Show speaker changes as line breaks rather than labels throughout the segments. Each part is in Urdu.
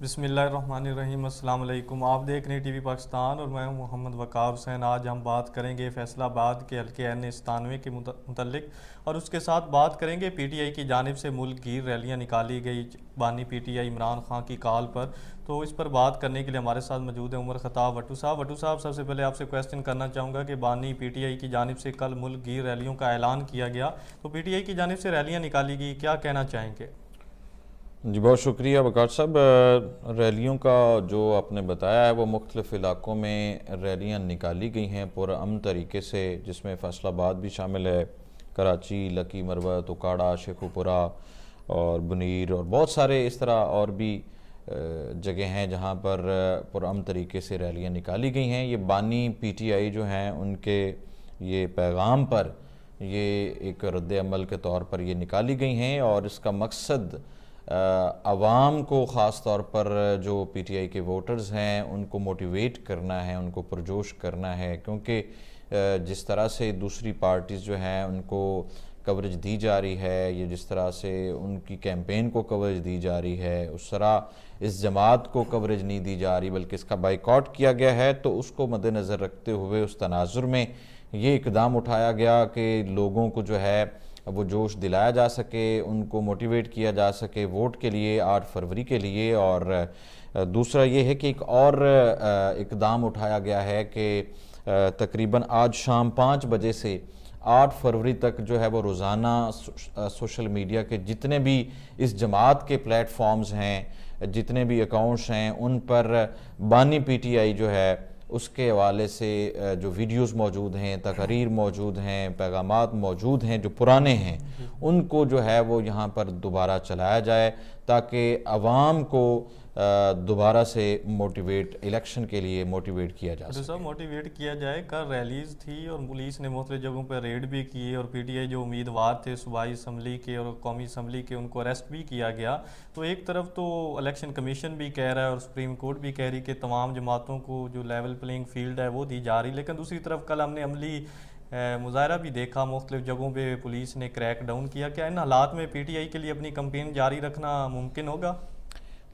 بسم اللہ الرحمن الرحیم۔ السلام علیکم، آپ دیکھ رہے ہیں ٹی وی پاکستان اور میں ہوں محمد وقار حسین۔ آج ہم بات کریں گے فیصل آباد کے حلقے این 97 کے متعلق اور اس کے ساتھ بات کریں گے پی ٹی آئی کی جانب سے ملک گیر ریلیاں نکالی گئی بانی P T I Imran Khan کی کال پر۔ تو اس پر بات کرنے کے لیے ہمارے ساتھ موجود ہیں عمر خطاب وٹو صاحب۔ وٹو صاحب، سب سے پہلے آپ سے کویسچن کرنا چاہوں گا کہ بانی پی ٹی آئی کی جانب سے کل ملک گیر ریلیوں کا اعلان کیا گیا، تو پی ٹی آئی کی جانب سے ریلیاں نکالی گئی، کیا کہنا چاہیں گے؟
جی بہت شکریہ وقار صاحب۔ ریلیوں کا جو آپ نے بتایا ہے وہ مختلف علاقوں میں ریلیاں نکالی گئی ہیں پرامن طریقے سے، جس میں فیصل آباد بھی شامل ہے، کراچی، لکی مروت، اکاڑا، شیخوپورہ اور بنیر اور بہت سارے اس طرح اور بھی جگہ ہیں جہاں پر پرامن طریقے سے ریلیاں نکالی گئی ہیں۔ یہ بانی پی ٹی آئی جو ہیں ان کے یہ پیغام پر یہ ایک رد عمل کے طور پر یہ نکالی گئی ہیں، اور اس کا مقصد عوام کو، خاص طور پر جو پی ٹی آئی کے ووٹرز ہیں ان کو موٹیویٹ کرنا ہے، ان کو پرجوش کرنا ہے، کیونکہ جس طرح سے دوسری پارٹیز جو ہیں ان کو کوریج دی جا رہی ہے، یا جس طرح سے ان کی کیمپین کو کوریج دی جا رہی ہے، اس طرح اس جماعت کو کوریج نہیں دی جا رہی بلکہ اس کا بائیکاٹ کیا گیا ہے۔ تو اس کو مد نظر رکھتے ہوئے اس تناظر میں یہ اقدام اٹھایا گیا کہ لوگوں کو جو ہے وہ جوش دلایا جا سکے، ان کو موٹیویٹ کیا جا سکے ووٹ کے لیے 8 فروری کے لیے۔ اور دوسرا یہ ہے کہ ایک اور اقدام اٹھایا گیا ہے کہ تقریباً آج شام 5 بجے سے 8 فروری تک جو ہے وہ روزانہ سوشل میڈیا کے جتنے بھی اس جماعت کے پلیٹ فارمز ہیں، جتنے بھی اکاؤنٹس ہیں، ان پر بانی پی ٹی آئی جو ہے اس کے حوالے سے جو ویڈیوز موجود ہیں، تقاریر موجود ہیں، پیغامات موجود ہیں جو پرانے ہیں، ان کو جو ہے وہ یہاں پر دوبارہ چلایا جائے تاکہ عوام کو دوبارہ سے الیکشن کے لیے موٹیویٹ کیا جا سکے۔
صاحب موٹیویٹ کیا جائے، کل ریلیز تھی اور پولیس نے مختلف جگہوں پر ریڈ بھی کی، اور پی ٹی آئی جو امیدوار تھے صوبائی اسمبلی کے اور قومی اسمبلی کے ان کو اریسٹ بھی کیا گیا۔ تو ایک طرف تو الیکشن کمیشن بھی کہہ رہا ہے اور سپریم کورٹ بھی کہہ رہی کہ تمام جماعتوں کو جو لیول پلینگ فیلڈ ہے وہ دی جا رہی، لیکن دوسری طرف کل ہم نے عملی مظاہرہ بھی دیکھا، مختلف جگہوں پہ پولیس نے کریک ڈاؤن کیا۔ کیا ان حالات میں پی ٹی آئی کے لیے اپنی کمپین جاری رکھنا ممکن ہوگا؟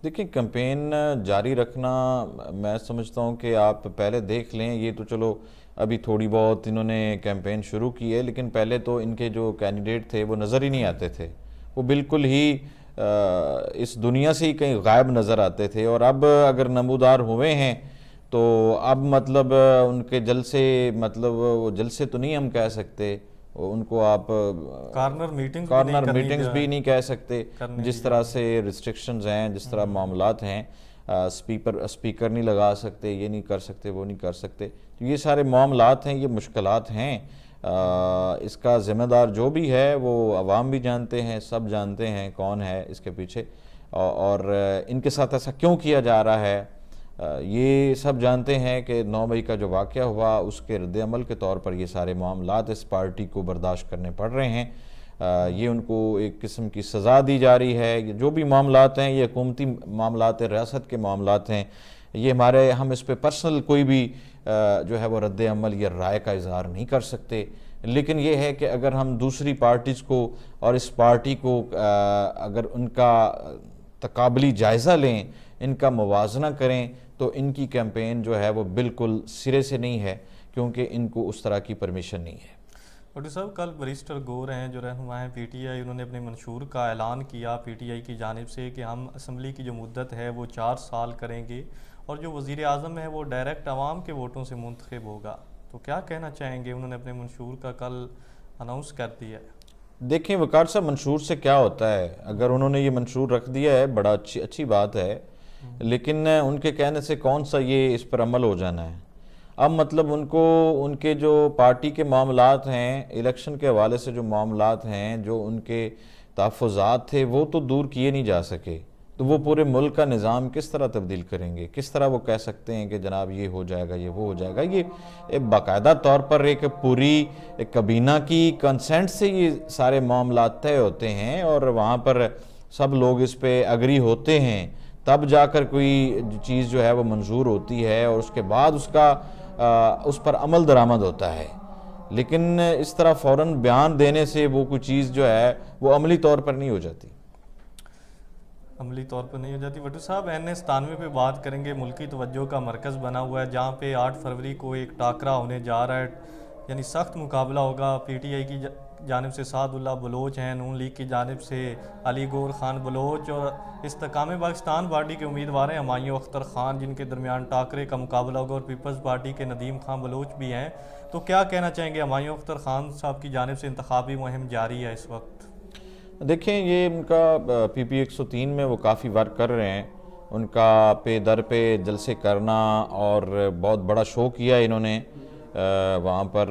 دیکھیں، کمپین جاری رکھنا میں سمجھتا ہوں کہ آپ پہلے دیکھ لیں، یہ تو چلو ابھی تھوڑی بہت انہوں نے کیمپین شروع کی ہے، لیکن پہلے تو ان کے جو کینڈیڈیٹ تھے وہ نظر ہی نہیں آتے تھے، وہ بالکل ہی اس دنیا سے ہی کہیں غائب نظر آتے تھے۔ اور اب اگر نمودار ہوئے ہیں تو اب مطلب ان کے جلسے، مطلب وہ جلسے تو نہیں ہم کہہ سکتے، ان کو آپ
کارنر
میٹنگز بھی نہیں کہہ سکتے، جس طرح سے ریسٹرکشنز ہیں، جس طرح معاملات ہیں، سپیکر نہیں لگا سکتے، یہ نہیں کر سکتے، وہ نہیں کر سکتے، تو یہ سارے معاملات ہیں، یہ مشکلات ہیں۔ اس کا ذمہ دار جو بھی ہے وہ عوام بھی جانتے ہیں، سب جانتے ہیں کون ہے اس کے پیچھے، اور ان کے ساتھ ایسا کیوں کیا جا رہا ہے یہ سب جانتے ہیں کہ 9 مئی کا جو واقعہ ہوا اس کے رد عمل کے طور پر یہ سارے معاملات اس پارٹی کو برداشت کرنے پڑ رہے ہیں۔ یہ ان کو ایک قسم کی سزا دی جا رہی ہے۔ جو بھی معاملات ہیں یہ حکومتی معاملات ہیں، ریاست کے معاملات ہیں، یہ ہم اس پہ پرسنل کوئی بھی جو ہے وہ رد عمل یا رائے کا اظہار نہیں کر سکتے، لیکن یہ ہے کہ اگر ہم دوسری پارٹیز کو اور اس پارٹی کو اگر ان کا تقابلی جائزہ لیں، ان کا موازنہ کریں، تو ان کی کیمپین جو ہے وہ بالکل سرے سے نہیں ہے، کیونکہ ان کو اس طرح کی پرمیشن نہیں ہے۔
وٹو صاحب، کل بریسٹر گور ہیں جو رہنما ہیں پی ٹی آئی، انہوں نے اپنے منشور کا اعلان کیا پی ٹی آئی کی جانب سے کہ ہم اسمبلی کی جو مدت ہے وہ 4 سال کریں گے، اور جو وزیر اعظم ہے وہ ڈائریکٹ عوام کے ووٹوں سے منتخب ہوگا۔ تو کیا کہنا چاہیں گے؟ انہوں نے اپنے منشور کا کل اناؤنس کر دیا ہے۔
دیکھیں وقار صاحب، منشور سے کیا ہوتا ہے؟ اگر انہوں نے یہ منشور رکھ دیا ہے بڑا اچھی بات ہے، لیکن ان کے کہنے سے کون سا یہ اس پر عمل ہو جانا ہے؟ اب مطلب ان کے جو پارٹی کے معاملات ہیں، الیکشن کے حوالے سے جو معاملات ہیں، جو ان کے تحفظات تھے وہ تو دور کیے نہیں جا سکے، تو وہ پورے ملک کا نظام کس طرح تبدیل کریں گے؟ کس طرح وہ کہہ سکتے ہیں کہ جناب یہ ہو جائے گا، یہ وہ ہو جائے گا؟ یہ باقاعدہ طور پر ایک پوری کابینہ کی کنسنٹ سے یہ سارے معاملات طے ہوتے ہیں، اور وہاں پر سب لوگ اس پہ اگری ہوتے ہیں، تب جا کر کوئی چیز جو ہے وہ منظور ہوتی ہے، اور اس کے بعد اس پر عمل درآمد ہوتا ہے۔ لیکن اس طرح فوراً بیان دینے سے وہ کوئی چیز جو ہے وہ عملی طور پر نہیں ہو جاتی۔
عملی طور پر نہیں ہو جاتی۔ بھٹو صاحب N97 پہ بات کریں گے، ملکی توجہ کا مرکز بنا ہوا ہے جہاں پہ 8 فروری کو ایک ٹاکرا ہونے جا رہا ہے، یعنی سخت مقابلہ ہوگا۔ پی ٹی آئی کی جانب سے سعد اللہ بلوچ ہیں، نون لیگ کی جانب سے علی گور خان بلوچ، اور استحکام پاکستان پارٹی کے امیدوار ہیں ہمایوں اختر خان، جن کے درمیان ٹاکرے کا مقابلہ ہوگا، اور پیپلز پارٹی کے ندیم خان بلوچ بھی ہیں۔ تو کیا کہنا چاہیں گے؟ ہمایوں اختر خان صاحب کی جانب سے انتخابی مہم جاری ہے اس وقت۔
دیکھیں یہ ان کا پی پی 103 میں وہ کافی ورک کر رہے ہیں، ان کا پہ در پہ جلسے کرنا اور بہت بڑا شو کیا انہوں نے وہاں پر،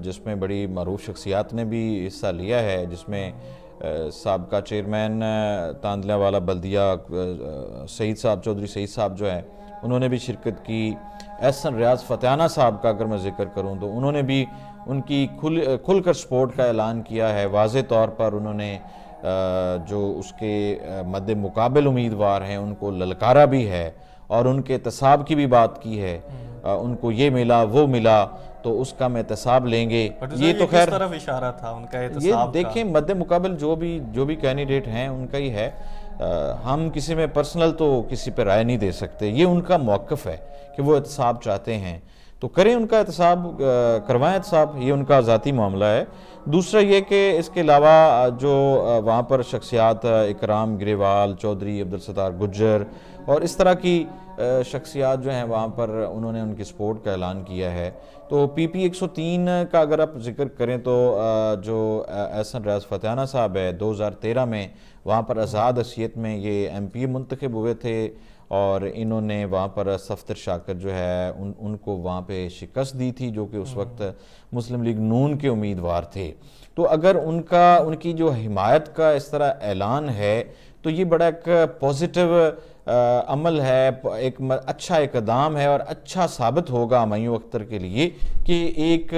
جس میں بڑی معروف شخصیات نے بھی حصہ لیا ہے، جس میں سابقہ چیئرمین تاندلہ والا بلدیہ سعید صاحب، چودھری سعید صاحب جو ہیں، انہوں نے بھی شرکت کی۔ احسن ریاض فتیانہ صاحب کا اگر میں ذکر کروں تو انہوں نے بھی ان کی کھل کر سپورٹ کا اعلان کیا ہے۔ واضح طور پر انہوں نے جو اس کے مد مقابل امیدوار ہیں ان کو للکارا بھی ہے، اور ان کے احتساب کی بھی بات کی ہے، ان کو یہ ملا وہ ملا تو اس کا ہم احتساب لیں گے۔
یہ تو خیر کس طرف اشارہ تھا ان کا احتساب کا؟
یہ دیکھیں مد مقابل جو بھی کینڈیڈیٹ ہیں ان کا ہی ہے، ہم کسی میں پرسنل تو کسی پہ رائے نہیں دے سکتے، یہ ان کا موقف ہے کہ وہ احتساب چاہتے ہیں تو کریں، ان کا احتساب کروائیں، احتساب یہ ان کا ذاتی معاملہ ہے۔ دوسرا یہ کہ اس کے علاوہ جو وہاں پر شخصیات اکرام گریوال، چودھری عبدالستار گجر اور اس طرح کی شخصیات جو ہیں وہاں پر انہوں نے ان کی سپورٹ کا اعلان کیا ہے۔ تو پی پی 103 کا اگر آپ ذکر کریں تو جو احسن ریاض فتیانہ صاحب ہے، 2013 میں وہاں پر آزاد حیثیت میں یہ ایم پی منتخب ہوئے تھے، اور انہوں نے وہاں پر صفدر شاکر جو ہے ان کو وہاں پہ شکست دی تھی، جو کہ اس وقت مسلم لیگ نون کے امیدوار تھے۔ تو اگر ان کی جو حمایت کا اس طرح اعلان ہے تو یہ بڑا ایک پوزیٹیو عمل ہے، ایک اچھا اقدام ہے، اور اچھا ثابت ہوگا ہمایوں اختر کے لیے کہ ایک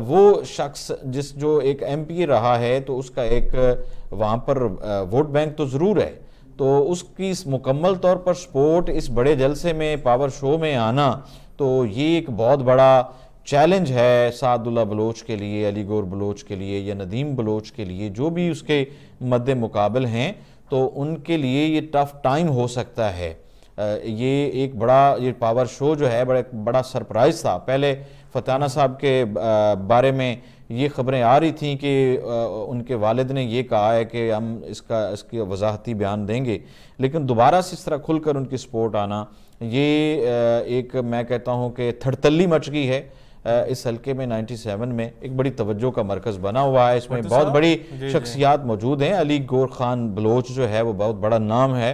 وہ شخص جو ایک ایم پی رہا ہے تو اس کا ایک وہاں پر ووٹ بینک تو ضرور ہے، تو اس کی مکمل طور پر سپورٹ اس بڑے جلسے میں پاور شو میں آنا تو یہ ایک بہت بڑا چیلنج ہے سعد اللہ بلوچ کے لیے، علی گور بلوچ کے لیے یا ندیم بلوچ کے لیے، جو بھی اس کے مد مقابل ہیں تو ان کے لیے یہ ٹف ٹائم ہو سکتا ہے۔ یہ ایک بڑا یہ پاور شو جو ہے بڑا سرپرائز تھا۔ پہلے فتیانہ صاحب کے بارے میں یہ خبریں آ رہی تھیں کہ ان کے والد نے یہ کہا ہے کہ ہم اس کی وضاحتی بیان دیں گے، لیکن دوبارہ سے اس طرح کھل کر ان کی سپورٹ آنا، یہ ایک میں کہتا ہوں کہ تھڑتلی مچ گئی ہے اس حلقے میں۔ 97 میں ایک بڑی توجہ کا مرکز بنا ہوا ہے، اس میں بہت بڑی شخصیات موجود ہیں۔ علی گور خان بلوچ جو ہے وہ بہت بڑا نام ہے،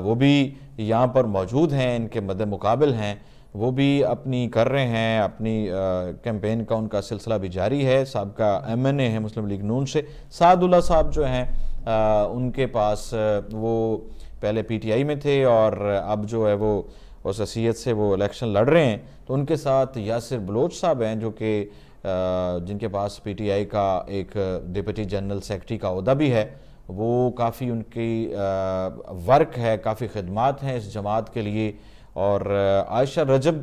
وہ بھی یہاں پر موجود ہیں، ان کے مد مقابل ہیں، وہ بھی اپنی کر رہے ہیں، اپنی کیمپین کا ان کا سلسلہ بھی جاری ہے۔ سابقہ ایم این اے ہیں مسلم لیگ نون سے۔ سعد اللہ صاحب جو ہیں ان کے پاس وہ پہلے پی ٹی آئی میں تھے اور اب جو ہے وہ اس حیثیت سے وہ الیکشن لڑ رہے ہیں، تو ان کے ساتھ یاسر بلوچ صاحب ہیں جو کہ جن کے پاس پی ٹی آئی کا ایک ڈپٹی جنرل سیکرٹری کا عہدہ بھی ہے، وہ کافی ان کی ورک ہے، کافی خدمات ہیں اس جماعت کے لیے، اور عائشہ رجب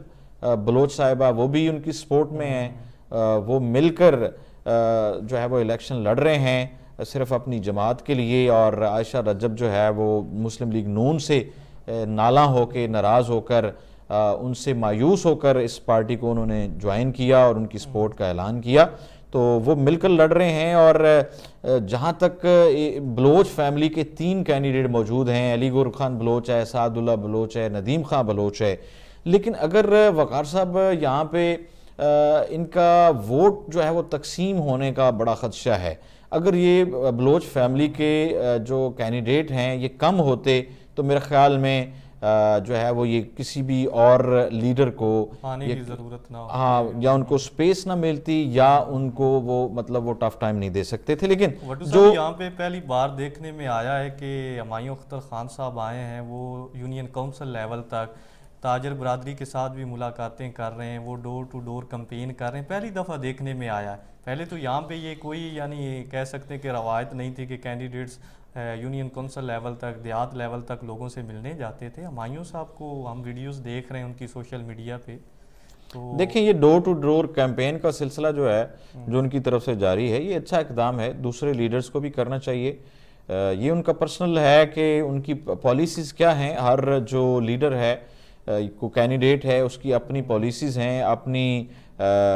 بلوچ صاحبہ وہ بھی ان کی سپورٹ میں ہیں، وہ مل کر جو ہے وہ الیکشن لڑ رہے ہیں صرف اپنی جماعت کے لیے، اور عائشہ رجب جو ہے وہ مسلم لیگ نون سے نالاں ہو کے ناراض ہو کر ان سے مایوس ہو کر اس پارٹی کو انہوں نے جوائن کیا اور ان کی سپورٹ کا اعلان کیا، تو وہ مل کر لڑ رہے ہیں۔ اور جہاں تک بلوچ فیملی کے 3 کینڈیڈیٹ موجود ہیں، علی گور خان بلوچ ہے، سعد اللہ بلوچ ہے، ندیم خان بلوچ ہے، لیکن اگر وقار صاحب یہاں پہ ان کا ووٹ جو ہے وہ تقسیم ہونے کا بڑا خدشہ ہے۔ اگر یہ بلوچ فیملی کے جو کینڈیڈیٹ ہیں یہ کم ہوتے تو میرے خیال میں جو ہے وہ یہ کسی بھی اور لیڈر کو
آنے کی ضرورت نہ
ہو، یا ان کو سپیس نہ ملتی یا ان کو وہ ٹف ٹائم نہیں دے سکتے تھے۔ لیکن
جو یہاں پہ پہلی بار دیکھنے میں آیا ہے کہ ہمایوں اختر خان صاحب آئے ہیں، وہ یونین کونسل لیول تک تاجر برادری کے ساتھ بھی ملاقاتیں کر رہے ہیں، وہ ڈور ٹو ڈور کمپین کر رہے ہیں، پہلی دفعہ دیکھنے میں آیا ہے۔ پہلے تو یہاں پہ یہ کوئی یعنی کہہ سکتے ہیں کہ روایت نہیں تھی کہ کینڈیڈیٹس یونین کونسل لیول تک، دیہات لیول تک لوگوں سے ملنے جاتے تھے۔ ہمایوں صاحب کو ہم ویڈیوز دیکھ رہے ہیں ان کی سوشل میڈیا پہ، تو
دیکھیں یہ ڈور ٹو ڈور کیمپین کا سلسلہ جو ہے جو ان کی طرف سے جاری ہے، یہ اچھا اقدام ہے، دوسرے لیڈرز کو بھی کرنا چاہیے۔ یہ ان کا پرسنل ہے کہ ان کی پالیسیز کیا ہیں. ہر جو لیڈر ہے کو کینڈیڈیٹ ہے اس کی اپنی پالیسیز ہیں, اپنی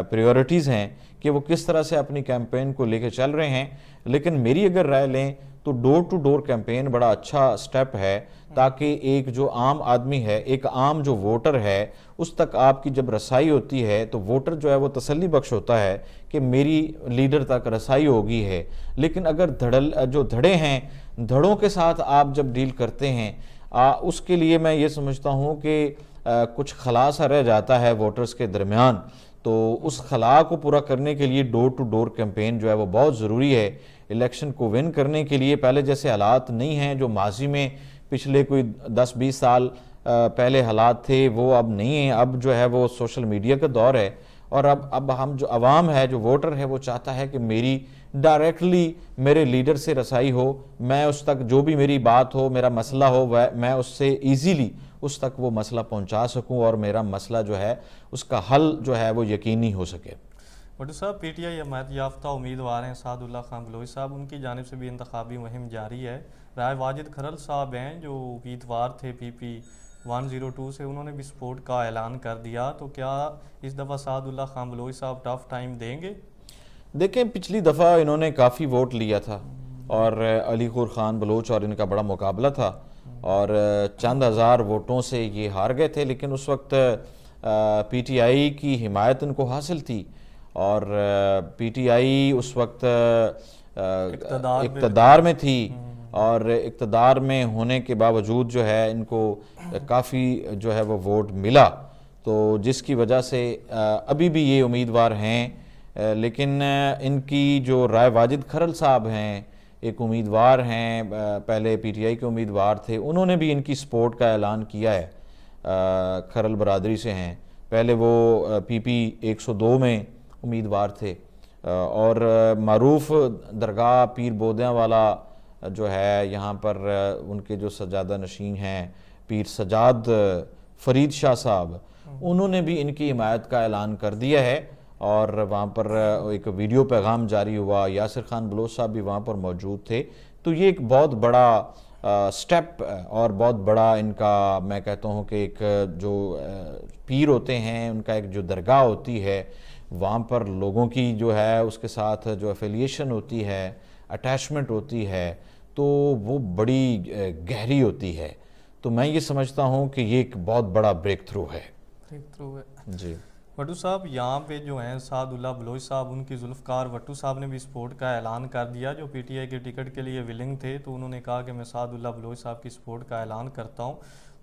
پریورٹیز ہیں کہ وہ کس طرح سے اپنی کیمپین کو لے کے چل رہے ہیں. لیکن میری اگر رائے لیں تو ڈور ٹو ڈور کیمپین بڑا اچھا سٹیپ ہے, تاکہ ایک جو عام آدمی ہے, ایک عام جو ووٹر ہے, اس تک آپ کی جب رسائی ہوتی ہے تو ووٹر جو ہے وہ تسلی بخش ہوتا ہے کہ میری لیڈر تک رسائی ہوگی ہے. لیکن اگر جو دھڑے ہیں, دھڑوں کے ساتھ آپ جب ڈیل کرتے ہیں, اس کے لیے میں یہ سمجھتا ہوں کہ کچھ خلا سا رہ جاتا ہے ووٹرز کے درمیان. تو اس خلا کو پورا کرنے کے لیے ڈور ٹو ڈور کیمپین جو ہے وہ بہت ضروری ہے. الیکشن کو ون کرنے کے لیے پہلے جیسے حالات نہیں ہیں, جو ماضی میں پچھلے کوئی 10-20 سال پہلے حالات تھے وہ اب نہیں ہیں. اب جو ہے وہ سوشل میڈیا کا دور ہے, اور اب ہم جو عوام ہے, جو ووٹر ہے, وہ چاہتا ہے کہ میری ڈائریکٹلی میرے لیڈر سے رسائی ہو, میں اس تک جو بھی میری بات ہو, میرا مسئلہ ہو, میں اس سے ایزیلی اس تک وہ مسئلہ پہنچا سکوں, اور میرا مسئلہ جو ہے اس کا حل جو ہے وہ یقینی ہو سکے.
بھٹو صاحب, پی ٹی آئی حمایت یافتہ امیدوار ہیں سعد اللہ خان بلوچ صاحب, ان کی جانب سے بھی انتخابی مہم جاری ہے. رائے واجد کھرل صاحب ہیں جو امیدوار تھے PP 102 سے, انہوں نے بھی سپورٹ کا اعلان کر دیا. تو کیا اس دفعہ سعد اللہ خان بلوچ صاحب ٹف ٹائم دیں گے؟
دیکھیں, پچھلی دفعہ انہوں نے کافی ووٹ لیا تھا اور علی خور خان بلوچ اور ان کا بڑا مقابلہ تھا, اور چند ہزار ووٹوں سے یہ ہار گئے تھے. لیکن اس وقت پی ٹی آئی کی حمایت ان کو حاصل تھی, اور پی ٹی آئی اس وقت اقتدار میں تھی, اور اقتدار میں ہونے کے باوجود جو ہے ان کو کافی جو ہے وہ ووٹ ملا. تو جس کی وجہ سے ابھی بھی یہ امیدوار ہیں. لیکن ان کی جو رائے واجد کھرل صاحب ہیں, ایک امیدوار ہیں, پہلے پی ٹی آئی کے امیدوار تھے, انہوں نے بھی ان کی سپورٹ کا اعلان کیا ہے. کھرل برادری سے ہیں, پہلے وہ PP 102 میں امیدوار تھے, اور معروف درگاہ پیر بودیاں والا جو ہے یہاں پر ان کے جو سجادہ نشین ہیں پیر سجاد فرید شاہ صاحب, انہوں نے بھی ان کی حمایت کا اعلان کر دیا ہے. اور وہاں پر ایک ویڈیو پیغام جاری ہوا, یاسر خان بلوچ صاحب بھی وہاں پر موجود تھے. تو یہ ایک بہت بڑا سٹیپ اور بہت بڑا ان کا, میں کہتا ہوں کہ ایک جو پیر ہوتے ہیں ان کا ایک جو درگاہ ہوتی ہے, وہاں پر لوگوں کی جو ہے اس کے ساتھ جو ایفیلیشن ہوتی ہے, اٹیچمنٹ ہوتی ہے, تو وہ بڑی گہری ہوتی ہے. تو میں یہ سمجھتا ہوں کہ یہ ایک بہت بڑا بریک تھرو ہے. جی
وٹو صاحب, یہاں پہ جو ہیں سعد اللہ بلوچ صاحب, ان کی ذوالفقار وٹو صاحب نے بھی سپورٹ کا اعلان کر دیا, جو پی ٹی آئی کے ٹکٹ کے لیے ولنگ تھے. تو انہوں نے کہا کہ میں سعد اللہ بلوچ صاحب کی سپورٹ کا اعلان کرتا ہوں.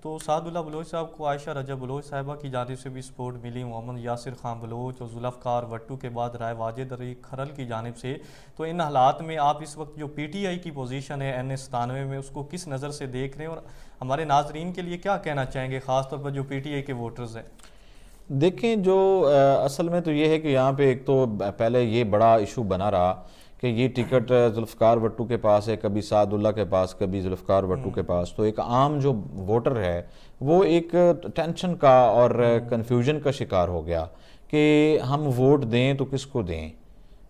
تو سعد اللہ بلوچ صاحب کو عائشہ رجا بلوچ صاحبہ کی جانب سے بھی سپورٹ ملی, محمد یاسر خان بلوچ اور ذوالفقار وٹو کے بعد رائے واجد علی کھرل کی جانب سے. تو ان حالات میں آپ اس وقت جو پی ٹی آئی کی پوزیشن ہے N97 میں, اس کو کس نظر سے دیکھ رہے ہیں, اور ہمارے ناظرین کے لیے کیا کہنا چاہیں گے, خاص طور پر جو پی ٹی آئی کے ووٹرز ہیں؟
دیکھیں, جو اصل میں تو یہ ہے کہ یہاں پہ ایک تو پہلے یہ بڑا ایشو بنا رہا کہ یہ ٹکٹ ذوالفقار وٹو کے پاس ہے, کبھی سعد اللہ کے پاس, کبھی ذوالفقار وٹو کے پاس. تو ایک عام جو ووٹر ہے وہ ایک ٹینشن کا اور کنفیوژن کا شکار ہو گیا کہ ہم ووٹ دیں تو کس کو دیں,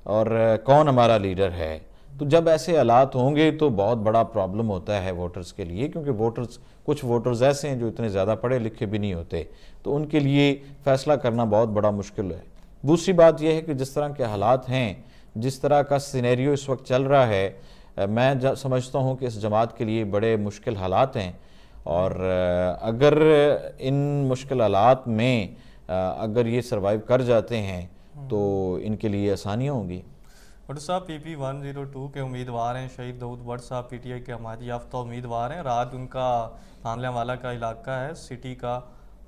اور کون ہمارا لیڈر ہے. تو جب ایسے حالات ہوں گے تو بہت بڑا پرابلم ہوتا ہے ووٹرز کے لیے, کیونکہ کچھ ووٹرز ایسے ہیں جو اتنے زیادہ پڑھے لکھے بھی نہیں ہوتے, تو ان کے لیے فیصلہ کرنا بہت بڑا مشکل ہے. دوسری بات یہ ہے کہ جس طرح کے حالات ہیں, جس طرح کا سینیریو اس وقت چل رہا ہے, میں سمجھتا ہوں کہ اس جماعت کے لیے بڑے مشکل حالات ہیں, اور اگر ان مشکل حالات میں اگر یہ سروائیو کر جاتے ہیں تو ان کے لیے آسانیاں ہوں گی.
وٹو صاحب PP 102 کے امیدوار ہیں شہید داؤد بٹ صاحب, پی ٹی آئی کے حمایت یافتہ امیدوار ہیں. رات ان کا تھانلیہ والا کا علاقہ ہے سٹی کا,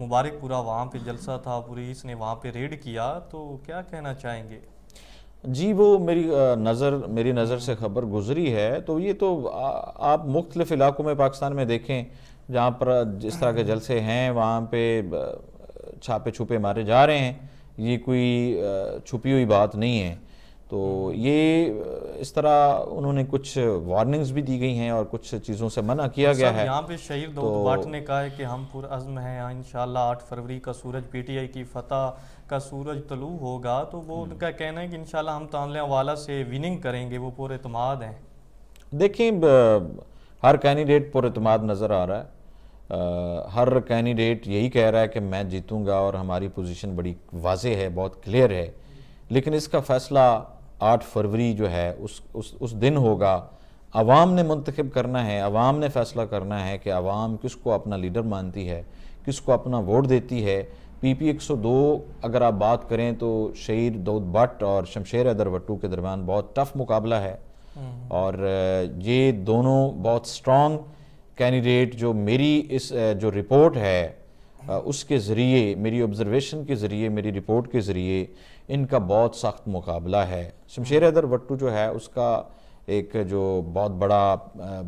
مبارک پورا, وہاں پہ جلسہ تھا, پولیس نے وہاں پہ ریڈ کیا. تو کیا کہنا چاہیں گے؟
جی, وہ میری نظر سے خبر گزری ہے. تو یہ تو آپ مختلف علاقوں میں پاکستان میں دیکھیں جہاں پر جس طرح کے جلسے ہیں, وہاں پہ چھاپے چھپے مارے جا رہے ہیں. یہ کوئی چھپی ہوئی بات نہیں ہے. تو یہ اس طرح انہوں نے کچھ وارننگز بھی دی گئی ہیں اور کچھ چیزوں سے منع کیا گیا ہے.
یہاں پہ شہید داؤد بٹ نے کہا ہے کہ ہم پرعزم ہیں, انشاءاللہ 8 فروری کا سورج پی ٹی آئی کی فتح کا سورج طلوع ہوگا. تو وہ ان کا کہنا ہے کہ انشاءاللہ ہم تانلیہ والا سے وننگ کریں گے, وہ پورے اعتماد ہیں.
دیکھیں ہر کینڈیڈیٹ پر اعتماد نظر آ رہا ہے، ہر کینڈیڈیٹ یہی کہہ رہا ہے کہ میں جیتوں گا اور ہماری پوزیشن بڑی واضح ہے، بہت کلیئر ہے، لیکن اس کا فیصلہ 8 فروری جو ہے اس دن ہوگا۔ عوام نے منتخب کرنا ہے، عوام نے فیصلہ کرنا ہے کہ عوام کس کو اپنا لیڈر مانتی ہے، کس کو اپنا ووٹ دیتی ہے۔ پی پی 102 اگر آپ بات کریں تو شہید داؤد بٹ اور شمشیر حیدر وٹو کے درمیان بہت ٹف مقابلہ ہے، اور یہ دونوں بہت سٹرونگ کینڈیڈیٹ جو میری اس جو رپورٹ ہے اس کے ذریعے، میری آبزرویشن کے ذریعے، میری رپورٹ کے ذریعے ان کا بہت سخت مقابلہ ہے۔ شمشیر حیدر وٹو جو ہے اس کا ایک جو بہت بڑا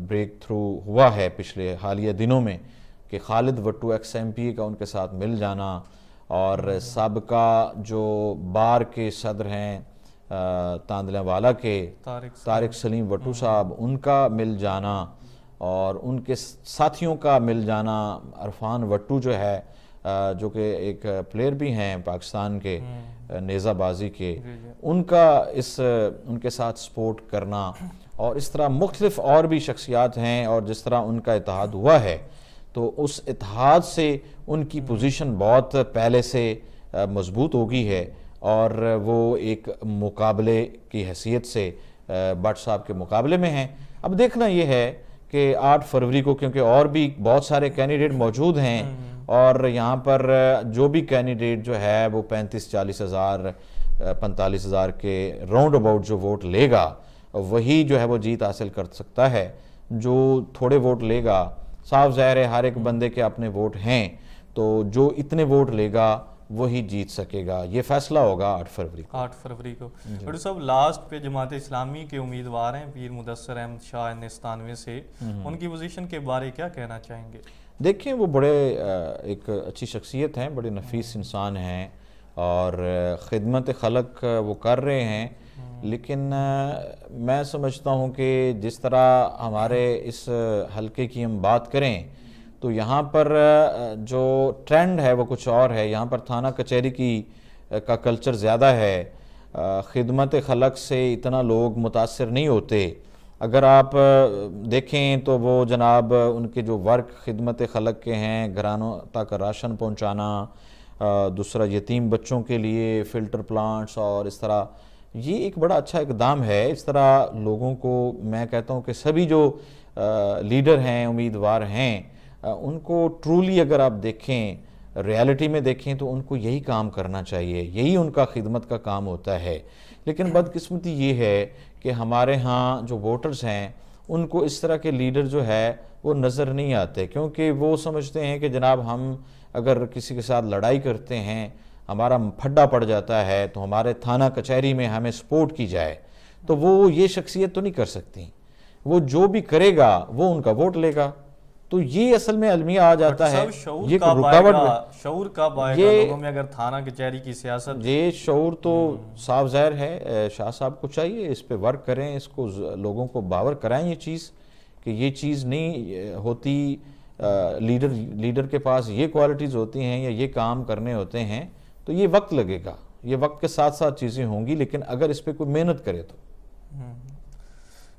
بریک تھرو ہوا ہے پچھلے حالیہ دنوں میں کہ خالد وٹو ایکس ایم پی کا ان کے ساتھ مل جانا، اور سابقہ جو بار کے صدر ہیں تاندلیاں والا کے طارق سلیم وٹو صاحب، ان کا مل جانا اور ان کے ساتھیوں کا مل جانا، عرفان وٹو جو ہے جو کہ ایک پلیئر بھی ہیں پاکستان کے نیزہ بازی کے، ان کے ساتھ سپورٹ کرنا، اور اس طرح مختلف اور بھی شخصیات ہیں، اور جس طرح ان کا اتحاد ہوا ہے تو اس اتحاد سے ان کی پوزیشن بہت پہلے سے مضبوط ہو گئی ہے، اور وہ ایک مقابلے کی حیثیت سے بٹ صاحب کے مقابلے میں ہیں۔ اب دیکھنا یہ ہے کہ 8 فروری کو، کیونکہ اور بھی بہت سارے کینڈیڈیٹ موجود ہیں، اور یہاں پر جو بھی کینڈیڈیٹ جو ہے وہ 35-40 ہزار 45 ہزار کے راؤنڈ اباؤٹ جو ووٹ لے گا وہی جو ہے وہ جیت حاصل کر سکتا ہے۔ جو تھوڑے ووٹ لے گا، صاف ظاہر ہے ہر ایک بندے کے اپنے ووٹ ہیں، تو جو اتنے ووٹ لے گا وہی جیت سکے گا۔ یہ فیصلہ ہوگا 8 فروری کو۔
8 فروری کو ڈاکٹر صاحب لاسٹ پہ جماعت اسلامی کے امیدوار ہیں پیر مدثر احمد شاہ NS-97 سے، ان کی پوزیشن کے بارے کیا کہنا چاہیں گے؟
دیکھیں وہ بڑے ایک اچھی شخصیت ہیں، بڑے نفیس انسان ہیں، اور خدمت خلق وہ کر رہے ہیں، لیکن میں سمجھتا ہوں کہ جس طرح ہمارے اس حلقے کی ہم بات کریں تو یہاں پر جو ٹرینڈ ہے وہ کچھ اور ہے۔ یہاں پر تھانہ کچہری کا کلچر زیادہ ہے، خدمت خلق سے اتنا لوگ متاثر نہیں ہوتے۔ اگر آپ دیکھیں تو وہ جناب ان کے جو ورک خدمت خلق کے ہیں، گھرانوں تک راشن پہنچانا، دوسرا یتیم بچوں کے لیے فلٹر پلانٹس، اور اس طرح یہ ایک بڑا اچھا اقدام ہے۔ اس طرح لوگوں کو میں کہتا ہوں کہ سبھی جو لیڈر ہیں، امیدوار ہیں، ان کو ٹرولی اگر آپ دیکھیں، ریالٹی میں دیکھیں تو ان کو یہی کام کرنا چاہیے، یہی ان کا خدمت کا کام ہوتا ہے۔ لیکن بدقسمتی یہ ہے کہ ہمارے ہاں جو ووٹرز ہیں ان کو اس طرح کے لیڈر جو ہے وہ نظر نہیں آتے، کیونکہ وہ سمجھتے ہیں کہ جناب ہم اگر کسی کے ساتھ لڑائی کرتے ہیں، ہمارا پھڈا پڑ جاتا ہے، تو ہمارے تھانہ کچہری میں ہمیں سپورٹ کی جائے، تو وہ یہ شخصیت تو نہیں کر سکتی۔ وہ جو بھی کرے گا وہ ان کا ووٹ لے گا، تو یہ اصل میں المیہ آ جاتا ہے۔
یہ شعور کب آئے گا لوگوں میں اگر تھانہ کچہری کی سیاست؟
یہ شعور تو صاف ظاہر ہے شاہ صاحب کو چاہیے اس پہ ورک کریں، اس کو لوگوں کو باور کرائیں یہ چیز کہ یہ چیز نہیں ہوتی، لیڈر کے پاس یہ کوالٹیز ہوتی ہیں یا یہ کام کرنے ہوتے ہیں، تو یہ وقت لگے گا، یہ وقت کے ساتھ ساتھ چیزیں ہوں گی، لیکن اگر اس پہ کوئی محنت کرے تو۔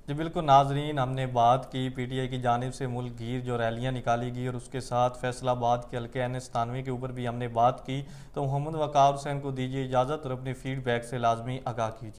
جی بالکل ناظرین، ہم نے بات کی پی ٹی آئی کی جانب سے ملک گیر جو ریلیاں نکالی گئی، اور اس کے ساتھ فیصل آباد کے حلقے NS-97 کے اوپر بھی ہم نے بات کی۔ تو محمد وقار حسین کو دیجیے اجازت، اور اپنے فیڈ بیک سے لازمی آگاہ کیجیے۔